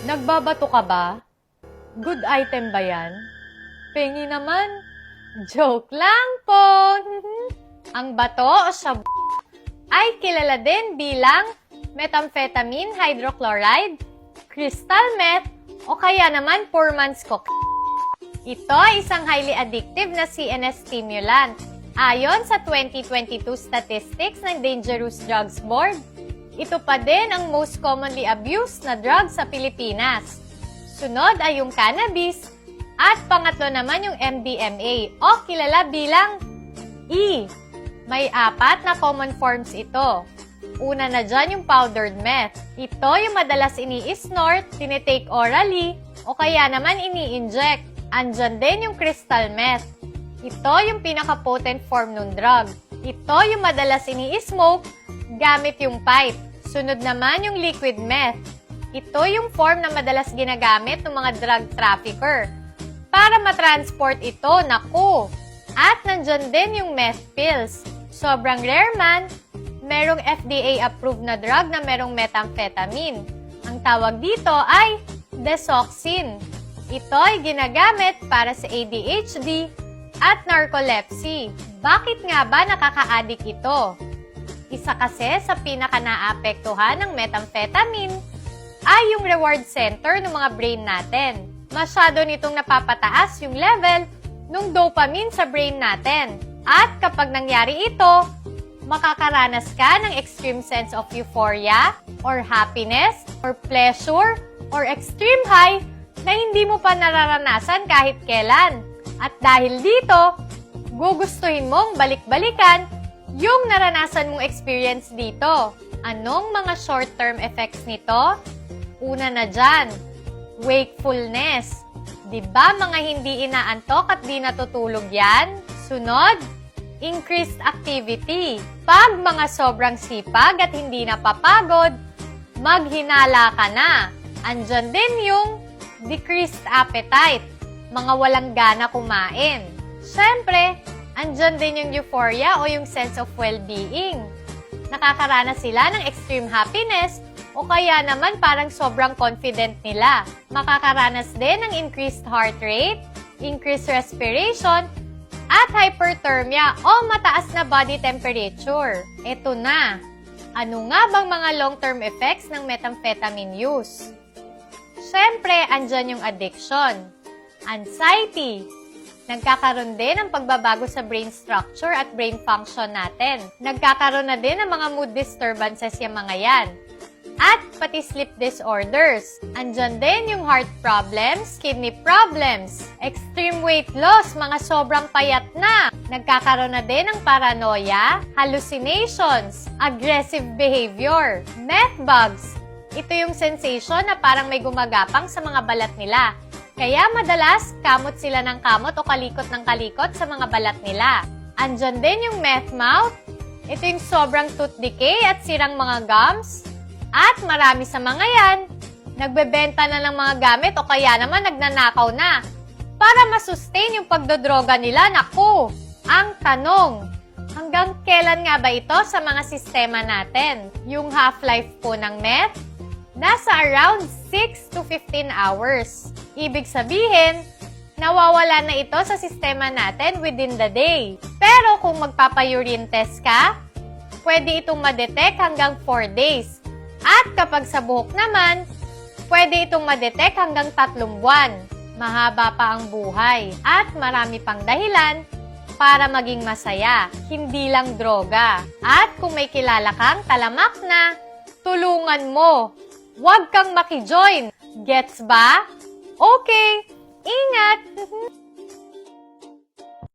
Nagbabato ka ba? Good item ba yan? Pengi naman. Joke lang po. Ang bato o shabu ay kilala din bilang methamphetamine hydrochloride, crystal meth, o kaya naman poor man's coke. Ito ay isang highly addictive na CNS stimulant. Ayon sa 2022 statistics ng Dangerous Drugs Board, ito pa din ang most commonly abused na drug sa Pilipinas. Sunod ay yung cannabis at pangatlo naman yung MDMA o kilala bilang E. May 4 na common forms ito. Una na dyan yung powdered meth. Ito yung madalas ini-snort, tinitake orally, o kaya naman ini-inject. Andyan din yung crystal meth. Ito yung pinaka-potent form ng drug. Ito yung madalas ini-smoke gamit yung pipe. Sunod naman yung liquid meth. Ito yung form na madalas ginagamit ng mga drug trafficker. Para matransport ito, naku! At nandyan din yung meth pills. Sobrang rare man, merong FDA-approved na drug na merong methamphetamine. Ang tawag dito ay Desoxyn. Ito ay ginagamit para sa ADHD at narcolepsy. Bakit nga ba nakaka-addict ito? Isa kasi sa pinaka-naapektuhan ng methamphetamine ay yung reward center ng mga brain natin. Masyado nitong napapataas yung level ng dopamine sa brain natin. At kapag nangyari ito, makakaranas ka ng extreme sense of euphoria, or happiness, or pleasure, or extreme high na hindi mo pa nararanasan kahit kailan. At dahil dito, gugustuhin mong balik-balikan yung naranasan mong experience dito. Anong mga short-term effects nito? Una na dyan, wakefulness. Diba mga hindi inaantok at di natutulog yan? Sunod, increased activity. Pag mga sobrang sipag at hindi napapagod, maghinala ka na. Andyan din yung decreased appetite. Mga walang gana kumain. Siyempre, andyan din yung euphoria o yung sense of well-being. Nakakaranas sila ng extreme happiness o kaya naman parang sobrang confident nila. Makakaranas din ng increased heart rate, increased respiration, at hyperthermia o mataas na body temperature. Ito na. Ano nga bang mga long-term effects ng methamphetamine use? Siyempre, andyan yung addiction, anxiety, nagkakaroon din ng pagbabago sa brain structure at brain function natin. Nagkakaroon na din ng mga mood disturbances yung mga yan. At pati sleep disorders. Andyan din yung heart problems, kidney problems, extreme weight loss, mga sobrang payat na. Nagkakaroon na din ng paranoia, hallucinations, aggressive behavior, meth bugs. Ito yung sensation na parang may gumagapang sa mga balat nila. Kaya madalas, kamot sila ng kamot o kalikot ng kalikot sa mga balat nila. Andyan din yung meth mouth. Ito yung sobrang tooth decay at sirang mga gums. At marami sa mga yan, nagbebenta na ng mga gamit o kaya naman nagnanakaw na. Para masustain yung pagdodroga nila, naku! Ang tanong, hanggang kailan nga ba ito sa mga sistema natin? Yung half-life po ng meth, nasa around 6 to 15 hours. Ibig sabihin, nawawala na ito sa sistema natin within the day. Pero kung magpapa-urine test ka, pwede itong ma-detect hanggang 4 days. At kapag sa buhok naman, pwede itong ma-detect hanggang 3 buwan. Mahaba pa ang buhay at marami pang dahilan para maging masaya, hindi lang droga. At kung may kilala kang talamak na, tulungan mo. Huwag kang maki-join. Gets ba? Okay, ingat!